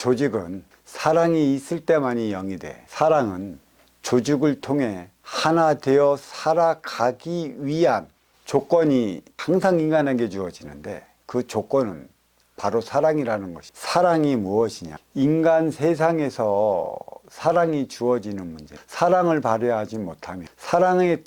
조직은 사랑이 있을 때만이 영이 돼. 사랑은 조직을 통해 하나 되어 살아가기 위한 조건이 항상 인간에게 주어지는데, 그 조건은 바로 사랑이라는 것이. 사랑이 무엇이냐? 인간 세상에서 사랑이 주어지는 문제. 사랑을 발휘하지 못하면, 사랑이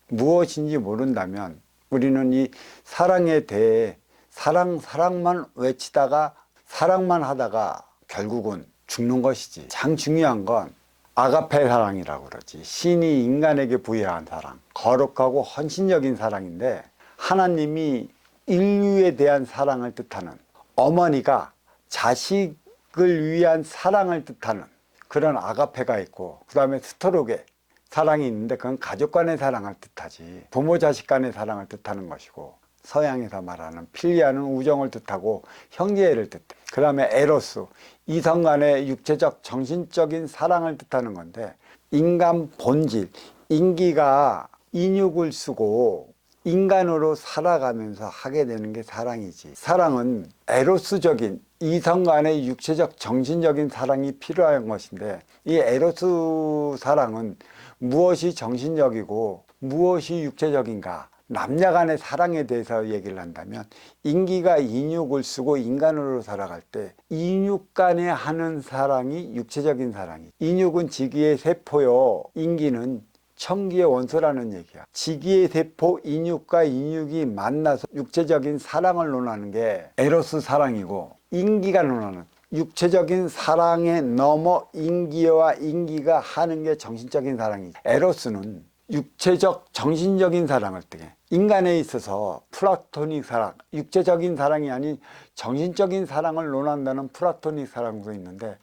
무엇인지 모른다면 우리는 이 사랑에 대해 사랑만 외치다가 사랑만 하다가 결국은 죽는 것이지. 가장 중요한 건 아가페 사랑이라고 그러지. 신이 인간에게 부여한 사랑, 거룩하고 헌신적인 사랑인데, 하나님이 인류에 대한 사랑을 뜻하는, 어머니가 자식을 위한 사랑을 뜻하는 그런 아가페가 있고, 그 다음에 스토로게 사랑이 있는데, 그건 가족 간의 사랑을 뜻하지, 부모 자식 간의 사랑을 뜻하는 것이고, 서양에서 말하는 필리아는 우정을 뜻하고 형제를 뜻해. 그 다음에 에로스, 이성 간의 육체적 정신적인 사랑을 뜻하는 건데, 인간 본질, 인기가 인육을 쓰고 인간으로 살아가면서 하게 되는 게 사랑이지. 사랑은 에로스적인 이성 간의 육체적 정신적인 사랑이 필요한 것인데, 이 에로스 사랑은 무엇이 정신적이고 무엇이 육체적인가, 남녀 간의 사랑에 대해서 얘기를 한다면, 인기가 인육을 쓰고 인간으로 살아갈 때 인육 간에 하는 사랑이 육체적인 사랑이. 인육은 지기의 세포요, 인기는 청기의 원소라는 얘기야. 지기의 세포 인육과 인육이 만나서 육체적인 사랑을 논하는 게 에로스 사랑이고, 인기가 논하는 육체적인 사랑에 넘어 인기와 인기가 하는 게 정신적인 사랑이지. 에로스는 육체적 정신적인 사랑을 뜻해. 인간에 있어서 플라토닉 사랑, 육체적인 사랑이 아닌 정신적인 사랑을 논한다는 플라토닉 사랑도 있는데,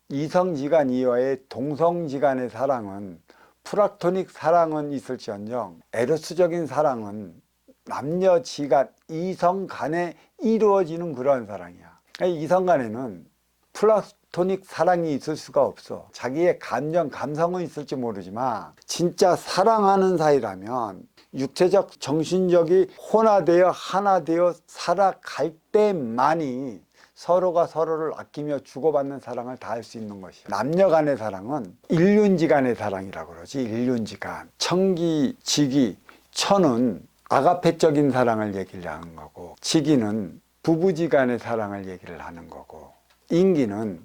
이성지간 이외의 동성지간의 사랑은, 플라토닉 사랑은 있을지언정 에로스적인 사랑은 남녀지간 이성 간에 이루어지는 그런 사랑이야. 이성 간에는 플라토닉 사랑이 있을 수가 없어. 자기의 감정, 감성은 있을지 모르지만 진짜 사랑하는 사이라면 육체적, 정신적이 혼화되어 하나 되어 살아갈 때만이 서로가 서로를 아끼며 주고받는 사랑을 다할 수 있는 것이야. 남녀 간의 사랑은 일륜지간의 사랑이라고 그러지. 일륜지간. 청기, 지기, 천은 아가페적인 사랑을 얘기를 하는 거고, 지기는 부부지간의 사랑을 얘기를 하는 거고, 인기는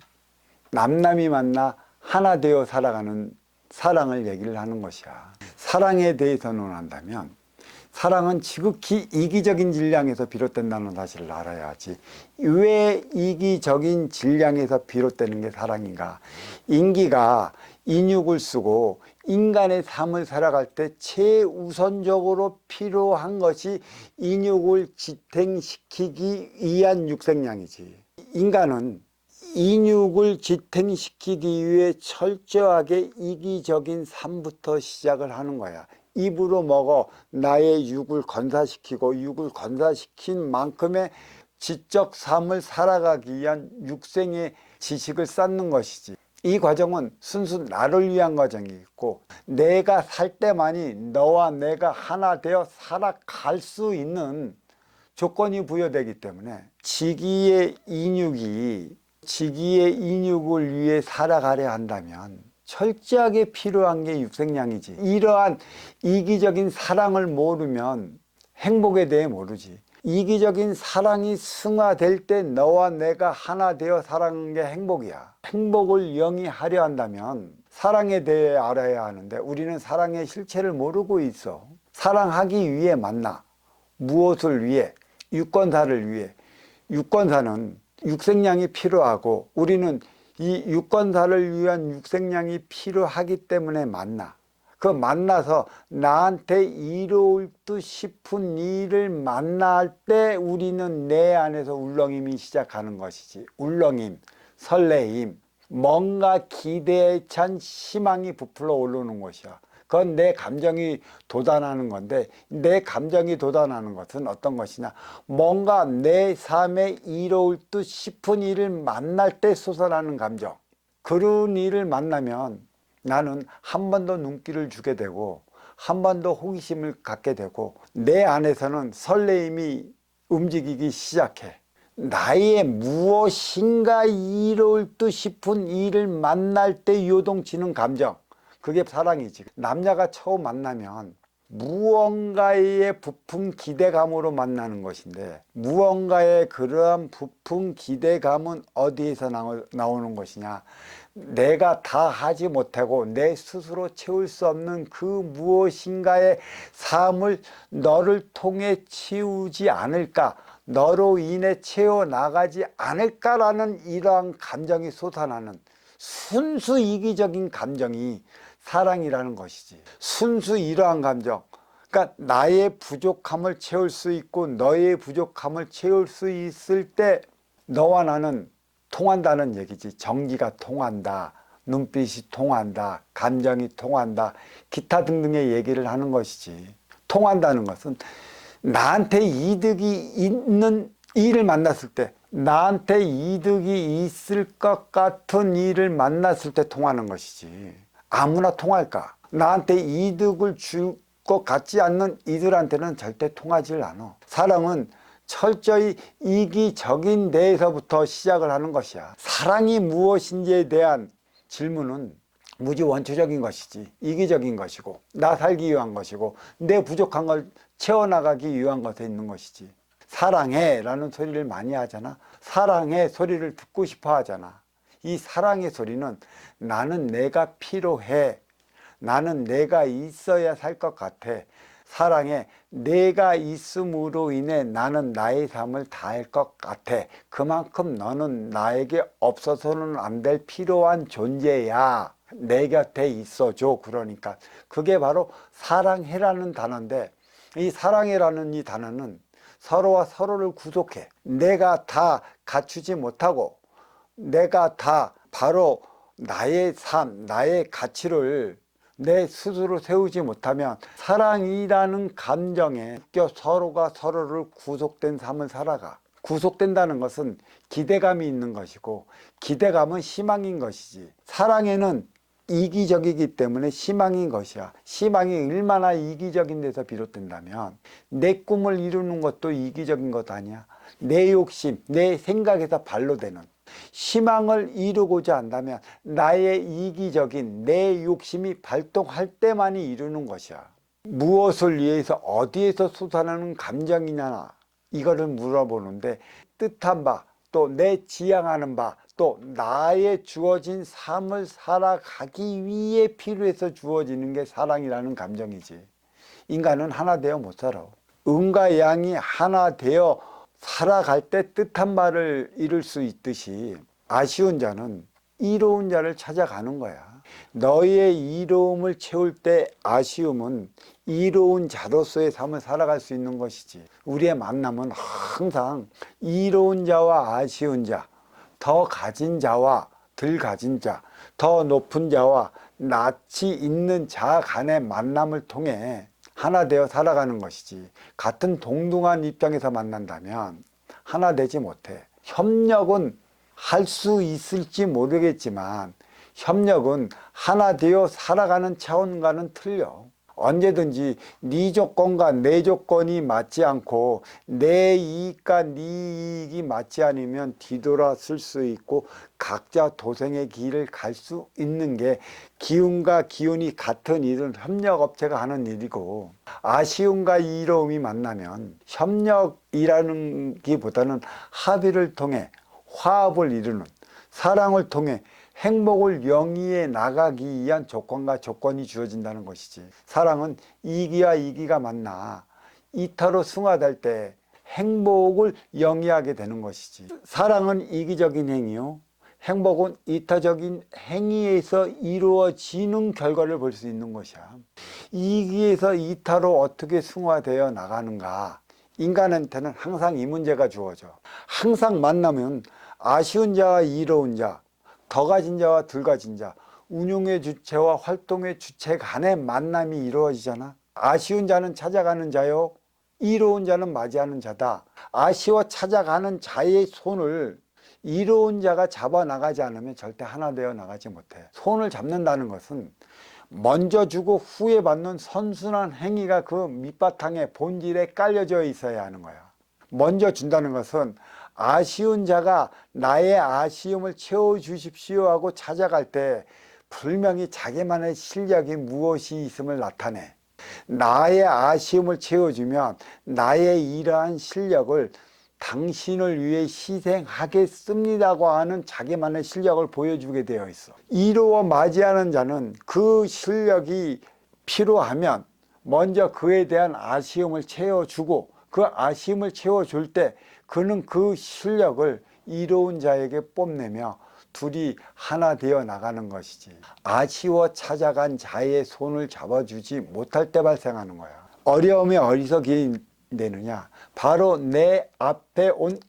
남남이 만나 하나 되어 살아가는 사랑을 얘기를 하는 것이야. 사랑에 대해서 논한다면, 사랑은 지극히 이기적인 질량에서 비롯된다는 사실을 알아야지. 왜 이기적인 질량에서 비롯되는 게 사랑인가? 인기가 인육을 쓰고 인간의 삶을 살아갈 때 최우선적으로 필요한 것이 인육을 지탱시키기 위한 육생량이지. 인간은 인육을 지탱시키기 위해 철저하게 이기적인 삶부터 시작을 하는 거야. 입으로 먹어 나의 육을 건사시키고, 육을 건사시킨 만큼의 지적 삶을 살아가기 위한 육생의 지식을 쌓는 것이지. 이 과정은 순수 나를 위한 과정이 있고, 내가 살 때만이 너와 내가 하나 되어 살아갈 수 있는 조건이 부여되기 때문에, 지기의 인육을 위해 살아가려 한다면 철저하게 필요한 게 육생량이지. 이러한 이기적인 사랑을 모르면 행복에 대해 모르지. 이기적인 사랑이 승화될 때 너와 내가 하나 되어 살아가는 게 행복이야. 행복을 영위하려 한다면 사랑에 대해 알아야 하는데, 우리는 사랑의 실체를 모르고 있어. 사랑하기 위해 만나. 무엇을 위해? 유권사를 위해. 유권사는 육생량이 필요하고, 우리는 이 유권사를 위한 육생량이 필요하기 때문에 만나. 그 만나서 나한테 이로울 듯 싶은 일을 만날 때 우리는 내 안에서 울렁임이 시작하는 것이지. 울렁임, 설레임, 뭔가 기대에 찬 희망이 부풀어 오르는 것이야. 그건 내 감정이 돋아나는 건데, 내 감정이 돋아나는 것은 어떤 것이냐, 뭔가 내 삶에 이로울 듯 싶은 일을 만날 때 솟아나는 감정. 그런 일을 만나면 나는 한 번 더 눈길을 주게 되고, 한 번 더 호기심을 갖게 되고, 내 안에서는 설레임이 움직이기 시작해. 나의 무엇인가 이룰 듯 싶은 이를 만날 때 요동치는 감정, 그게 사랑이지. 남녀가 처음 만나면 무언가의 부푼 기대감으로 만나는 것인데, 무언가의 그러한 부푼 기대감은 어디에서 나오는 것이냐? 내가 다 하지 못하고 내 스스로 채울 수 없는 그 무엇인가의 삶을 너를 통해 채우지 않을까, 너로 인해 채워나가지 않을까라는 이러한 감정이 솟아나는 순수 이기적인 감정이 사랑이라는 것이지. 순수 이러한 감정, 그러니까 나의 부족함을 채울 수 있고 너의 부족함을 채울 수 있을 때 너와 나는 통한다는 얘기지. 정기가 통한다, 눈빛이 통한다, 감정이 통한다, 기타 등등의 얘기를 하는 것이지. 통한다는 것은 나한테 이득이 있는 일을 만났을 때, 나한테 이득이 있을 것 같은 일을 만났을 때 통하는 것이지. 아무나 통할까? 나한테 이득을 줄 것 같지 않는 이들한테는 절대 통하지 않아. 사랑은 철저히 이기적인 데에서부터 시작을 하는 것이야. 사랑이 무엇인지에 대한 질문은 무지 원초적인 것이지, 이기적인 것이고, 나 살기 위한 것이고, 내 부족한 걸 채워나가기 위한 것에 있는 것이지. 사랑해 라는 소리를 많이 하잖아. 사랑해 소리를 듣고 싶어 하잖아. 이 사랑의 소리는 나는 내가 필요해, 나는 내가 있어야 살 것 같아, 사랑해, 내가 있음으로 인해 나는 나의 삶을 다할 것 같아, 그만큼 너는 나에게 없어서는 안 될 필요한 존재야, 내 곁에 있어줘. 그러니까 그게 바로 사랑해라는 단어인데, 이 사랑해라는 이 단어는 서로와 서로를 구속해. 내가 다 갖추지 못하고 내가 다 바로 나의 삶, 나의 가치를 내 스스로 세우지 못하면 사랑이라는 감정에 껴 서로가 서로를 구속된 삶을 살아가. 구속된다는 것은 기대감이 있는 것이고, 기대감은 희망인 것이지. 사랑에는 이기적이기 때문에 희망인 것이야. 희망이 얼마나 이기적인 데서 비롯된다면 내 꿈을 이루는 것도 이기적인 것 아니야. 내 욕심, 내 생각에서 발로되는 희망을 이루고자 한다면 나의 이기적인 내 욕심이 발동할 때만이 이루는 것이야. 무엇을 위해서 어디에서 솟아나는 감정이냐, 이거를 물어보는데, 뜻한 바, 또 내 지향하는 바, 또 나의 주어진 삶을 살아가기 위해 필요해서 주어지는 게 사랑이라는 감정이지. 인간은 하나 되어 못 살아. 음과 양이 하나 되어 살아갈 때 뜻한 바를 이룰 수 있듯이, 아쉬운 자는 이로운 자를 찾아가는 거야. 너의 이로움을 채울 때 아쉬움은 이로운 자로서의 삶을 살아갈 수 있는 것이지. 우리의 만남은 항상 이로운 자와 아쉬운 자, 더 가진 자와 덜 가진 자, 더 높은 자와 낯이 있는 자 간의 만남을 통해 하나 되어 살아가는 것이지. 같은 동등한 입장에서 만난다면 하나 되지 못해. 협력은 할 수 있을지 모르겠지만 협력은 하나 되어 살아가는 차원과는 틀려. 언제든지 네 조건과 내 조건이 맞지 않고 내 이익과 네 이익이 맞지 않으면 뒤돌아설 수 있고 각자 도생의 길을 갈 수 있는 게, 기운과 기운이 같은 일은 협력업체가 하는 일이고, 아쉬움과 이로움이 만나면 협력이라는 기보다는 합의를 통해 화합을 이루는, 사랑을 통해 행복을 영위해 나가기 위한 조건과 조건이 주어진다는 것이지. 사랑은 이기와 이기가 만나 이타로 승화될 때 행복을 영위하게 되는 것이지. 사랑은 이기적인 행위요, 행복은 이타적인 행위에서 이루어지는 결과를 볼 수 있는 것이야. 이기에서 이타로 어떻게 승화되어 나가는가, 인간한테는 항상 이 문제가 주어져. 항상 만나면 아쉬운 자와 이로운 자, 더 가진 자와 덜 가진 자, 운용의 주체와 활동의 주체 간의 만남이 이루어지잖아. 아쉬운 자는 찾아가는 자요, 이로운 자는 맞이하는 자다. 아쉬워 찾아가는 자의 손을 이로운 자가 잡아 나가지 않으면 절대 하나 되어 나가지 못해. 손을 잡는다는 것은 먼저 주고 후에 받는 선순환 행위가 그 밑바탕에 본질에 깔려져 있어야 하는 거야. 먼저 준다는 것은 아쉬운 자가 나의 아쉬움을 채워주십시오 하고 찾아갈 때 분명히 자기만의 실력이 무엇이 있음을 나타내. 나의 아쉬움을 채워주면 나의 이러한 실력을 당신을 위해 희생하겠습니다고 하는 자기만의 실력을 보여주게 되어 있어. 이루어 맞이하는 자는 그 실력이 필요하면 먼저 그에 대한 아쉬움을 채워주고, 그 아쉬움을 채워줄 때 그는 그 실력을 이로운 자에게 뽐내며 둘이 하나 되어 나가는 것이지. 아쉬워 찾아간 자의 손을 잡아주지 못할 때 발생하는 거야. 어려움에 어리석이 되느냐? 바로 내 앞에 온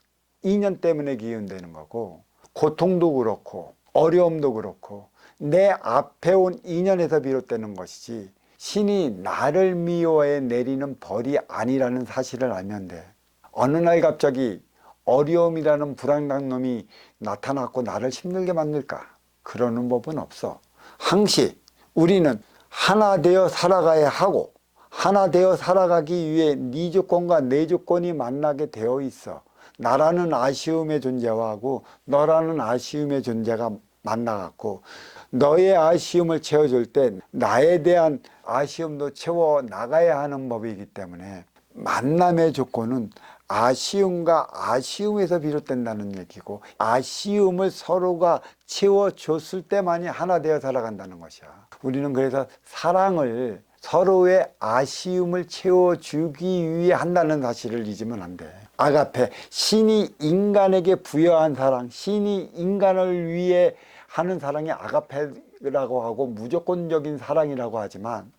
인연 때문에 기운되는 거고, 고통도 그렇고 어려움도 그렇고 내 앞에 온 인연에서 비롯되는 것이지, 신이 나를 미워해 내리는 벌이 아니라는 사실을 알면 돼. 어느 날 갑자기 어려움이라는 불안한 놈이 나타났고 나를 힘들게 만들까? 그러는 법은 없어. 항시 우리는 하나 되어 살아가야 하고, 하나 되어 살아가기 위해 네 조건과 내 조건이 만나게 되어 있어. 나라는 아쉬움의 존재하고 너라는 아쉬움의 존재가 만나갖고 너의 아쉬움을 채워줄 때 나에 대한 아쉬움도 채워 나가야 하는 법이기 때문에 만남의 조건은 아쉬움과 아쉬움에서 비롯된다는 얘기고, 아쉬움을 서로가 채워줬을 때만이 하나 되어 살아간다는 것이야. 우리는 그래서 사랑을 서로의 아쉬움을 채워주기 위해 한다는 사실을 잊으면 안 돼. 아가페, 신이 인간에게 부여한 사랑, 신이 인간을 위해 하는 사랑이 아가페라고 하고 무조건적인 사랑이라고 하지만,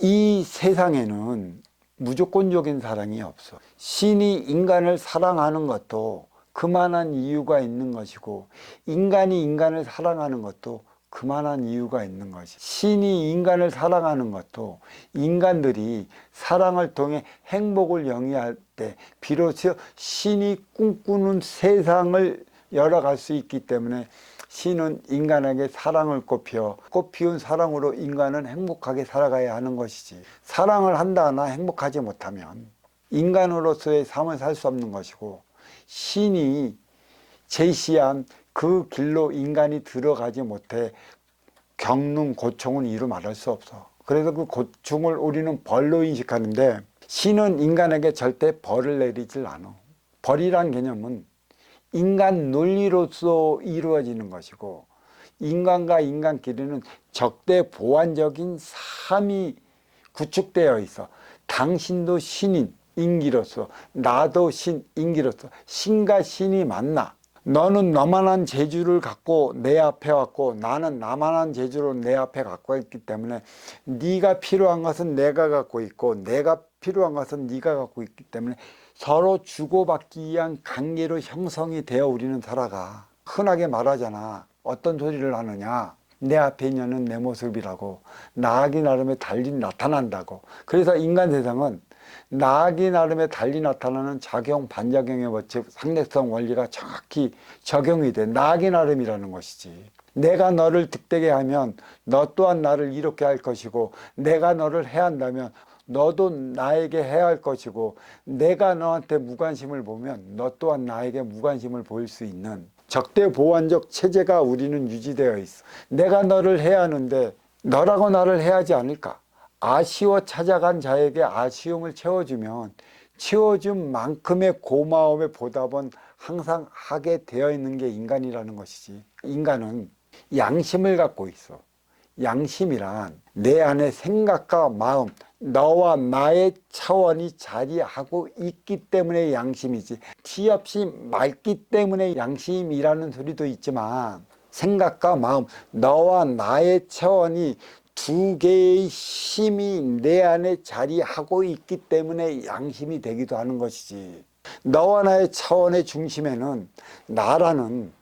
이 세상에는 무조건적인 사랑이 없어. 신이 인간을 사랑하는 것도 그만한 이유가 있는 것이고, 인간이 인간을 사랑하는 것도 그만한 이유가 있는 것이. 신이 인간을 사랑하는 것도 인간들이 사랑을 통해 행복을 영위할 때 비로소 신이 꿈꾸는 세상을 열어갈 수 있기 때문에, 신은 인간에게 사랑을 꽃피운 사랑으로 인간은 행복하게 살아가야 하는 것이지, 사랑을 한다나 행복하지 못하면 인간으로서의 삶을 살 수 없는 것이고, 신이 제시한 그 길로 인간이 들어가지 못해 겪는 고통은 이루 말할 수 없어. 그래서 그 고통을 우리는 벌로 인식하는데, 신은 인간에게 절대 벌을 내리질 않아. 벌이란 개념은 인간 논리로서 이루어지는 것이고, 인간과 인간끼리는 적대 보완적인 삶이 구축되어 있어. 당신도 신인 인기로서, 나도 신인기로서 신과 신이 만나. 너는 너만한 재주를 갖고 내 앞에 왔고, 나는 나만한 재주를 내 앞에 갖고 있기 때문에 네가 필요한 것은 내가 갖고 있고, 내가 필요한 것은 네가 갖고 있기 때문에 서로 주고받기 위한 관계로 형성이 되어 우리는 살아가. 흔하게 말하잖아. 어떤 소리를 하느냐? 내 앞에 있는 내 모습이라고. 나아기 나름의 달리 나타난다고. 그래서 인간 세상은 나아기 나름의 달리 나타나는 작용, 반작용의 법칙, 상대성 원리가 정확히 적용이 돼. 나아기 나름이라는 것이지. 내가 너를 득되게 하면 너 또한 나를 이롭게 할 것이고, 내가 너를 해한다면 너도 나에게 해야 할 것이고, 내가 너한테 무관심을 보면 너 또한 나에게 무관심을 보일 수 있는 적대 보완적 체제가 우리는 유지되어 있어. 내가 너를 해야 하는데 너라고 나를 해야지 않을까? 아쉬워 찾아간 자에게 아쉬움을 채워주면 채워준 만큼의 고마움의 보답은 항상 하게 되어 있는 게 인간이라는 것이지. 인간은 양심을 갖고 있어. 양심이란 내 안에 생각과 마음, 너와 나의 차원이 자리하고 있기 때문에 양심이지, 티 없이 맑기 때문에 양심이라는 소리도 있지만, 생각과 마음, 너와 나의 차원이 두 개의 힘이 내 안에 자리하고 있기 때문에 양심이 되기도 하는 것이지. 너와 나의 차원의 중심에는 나라는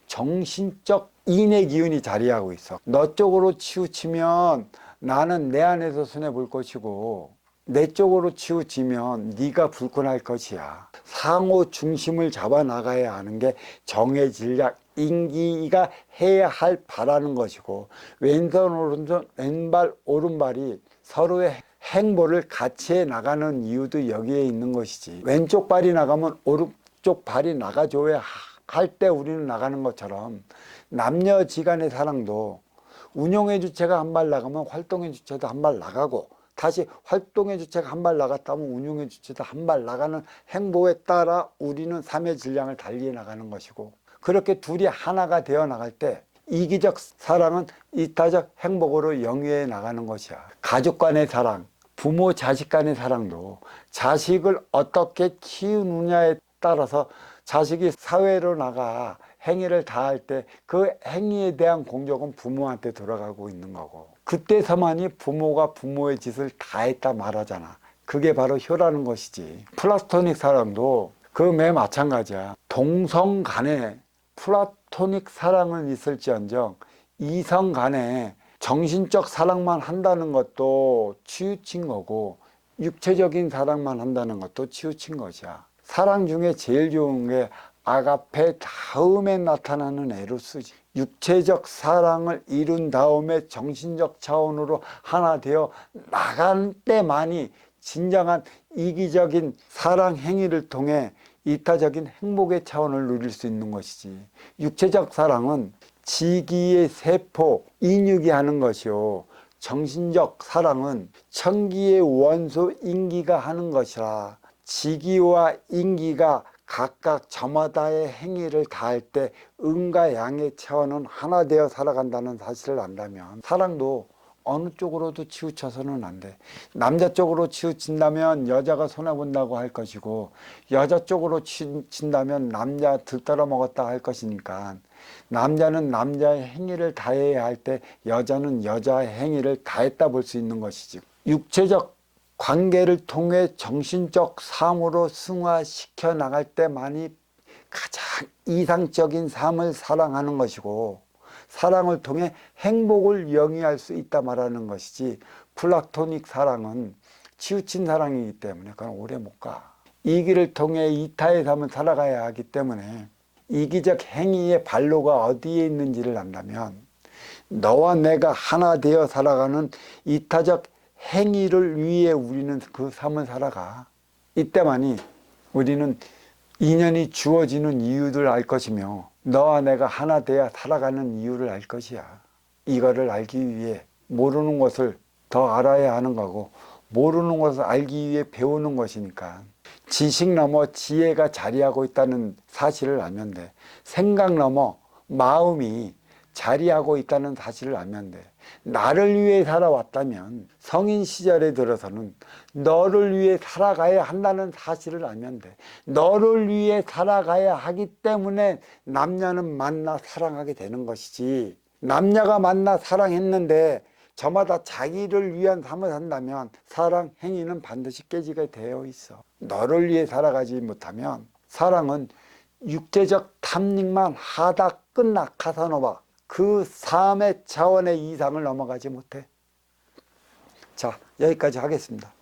정신적 인의 기운이 자리하고 있어. 너 쪽으로 치우치면 나는 내 안에서 손해볼 것이고, 내 쪽으로 치우치면 네가 불끈할 것이야. 상호 중심을 잡아 나가야 하는 게 정의 진략, 인기가 해야 할 바라는 것이고, 왼손 오른손 왼발 오른발이 서로의 행보를 같이 해 나가는 이유도 여기에 있는 것이지. 왼쪽 발이 나가면 양쪽 발이 나가줘야 할 때 우리는 나가는 것처럼 남녀지간의 사랑도 운용의 주체가 한 발 나가면 활동의 주체도 한 발 나가고, 다시 활동의 주체가 한 발 나갔다면 운용의 주체도 한 발 나가는 행보에 따라 우리는 삶의 질량을 달리해 나가는 것이고, 그렇게 둘이 하나가 되어 나갈 때 이기적 사랑은 이타적 행복으로 영위해 나가는 것이야. 가족 간의 사랑, 부모 자식 간의 사랑도 자식을 어떻게 키우느냐에 따라서 자식이 사회로 나가 행위를 다할 때 그 행위에 대한 공적은 부모한테 돌아가고 있는 거고, 그때서만이 부모가 부모의 짓을 다 했다 말하잖아. 그게 바로 효라는 것이지. 플라토닉 사랑도 그 매 마찬가지야. 동성 간에 플라토닉 사랑은 있을지언정 이성 간에 정신적 사랑만 한다는 것도 치우친 거고, 육체적인 사랑만 한다는 것도 치우친 것이야. 사랑 중에 제일 좋은 게 아가페 다음에 나타나는 에로스지. 육체적 사랑을 이룬 다음에 정신적 차원으로 하나 되어 나간 때만이 진정한 이기적인 사랑 행위를 통해 이타적인 행복의 차원을 누릴 수 있는 것이지. 육체적 사랑은 지기의 세포, 인육이 하는 것이요, 정신적 사랑은 천기의 원소 인기가 하는 것이라, 지기와 인기가 각각 저마다의 행위를 다할 때 음과 양의 차원은 하나 되어 살아간다는 사실을 안다면 사랑도 어느 쪽으로도 치우쳐서는 안 돼. 남자 쪽으로 치우친다면 여자가 손해본다고 할 것이고, 여자 쪽으로 치우친다면 남자 들떠러 먹었다 할 것이니까, 남자는 남자의 행위를 다해야 할 때 여자는 여자의 행위를 다했다 볼 수 있는 것이지. 육체적 관계를 통해 정신적 삶으로 승화시켜 나갈 때만이 가장 이상적인 삶을 사랑하는 것이고, 사랑을 통해 행복을 영위할 수 있다 말하는 것이지, 플라토닉 사랑은 치우친 사랑이기 때문에 그건 오래 못 가. 이 길을 통해 이타의 삶을 살아가야 하기 때문에 이기적 행위의 발로가 어디에 있는지를 안다면 너와 내가 하나 되어 살아가는 이타적 행위를 위해 우리는 그 삶을 살아가. 이때만이 우리는 인연이 주어지는 이유를 알 것이며 너와 내가 하나 되어 살아가는 이유를 알 것이야. 이거를 알기 위해 모르는 것을 더 알아야 하는 거고, 모르는 것을 알기 위해 배우는 것이니까 지식 넘어 지혜가 자리하고 있다는 사실을 알면 돼. 생각 넘어 마음이 자리하고 있다는 사실을 알면 돼. 나를 위해 살아왔다면 성인 시절에 들어서는 너를 위해 살아가야 한다는 사실을 알면 돼. 너를 위해 살아가야 하기 때문에 남녀는 만나 사랑하게 되는 것이지, 남녀가 만나 사랑했는데 저마다 자기를 위한 삶을 산다면 사랑 행위는 반드시 깨지게 되어 있어. 너를 위해 살아가지 못하면 사랑은 육체적 탐닉만 하다 끝나. 카사노바, 그 삶의 차원의 이상을 넘어가지 못해. 자, 여기까지 하겠습니다.